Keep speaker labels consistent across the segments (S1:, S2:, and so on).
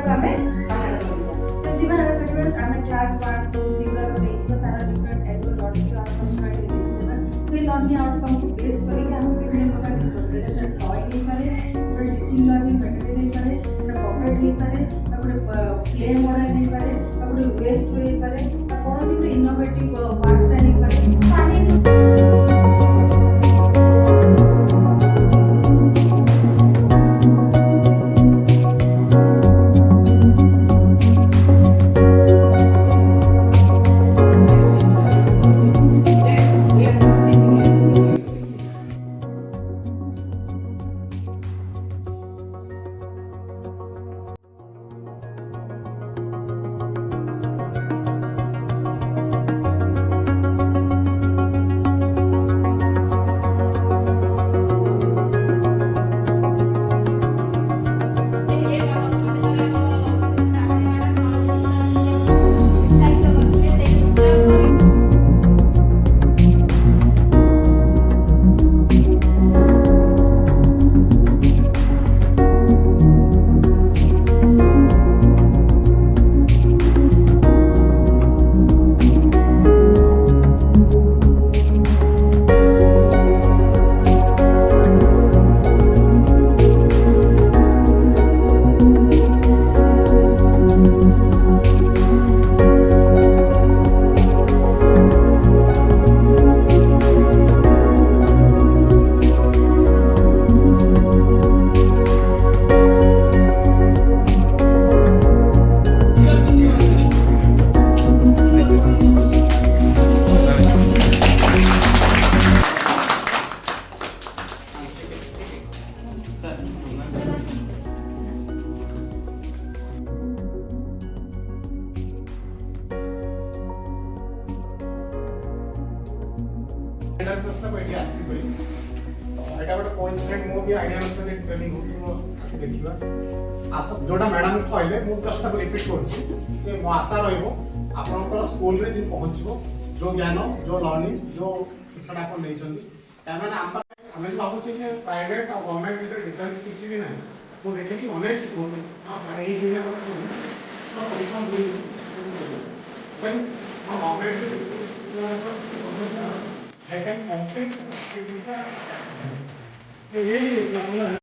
S1: को आमे बाहर करिया जल्दी बाहर करिया आमे क्लास 1 2 3 गुडा को नै जिवो तार डिफरेंट टाइप रो लॉजिक आउटकम स्टार्ट करबा से लर्निंग आउटकम को बेस करिके हम विभिन्न प्रकार रिसोर्स ड्राइंग हे पारे टीचिंग लर्निंग मटेरियल हे पारे पपेट हे पारे प्ले मॉडल हे पारे वेस्ट हे पारे कौन सी इनोवेटिव वर्क हे पारे आमे
S2: जोटा मैडम कहले मुझे जस्ट रिपीट कर आशा रहा स्कूल रे जो पहुँचो जो ज्ञान जो लर्निंग जो शिक्षा आप आम भावुचे प्राइवेट और गवर्नमेंट डिफरेन्स किसी भी ना मुझे देखी अनेक स्कूल गवर्नमेंट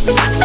S1: Thank you.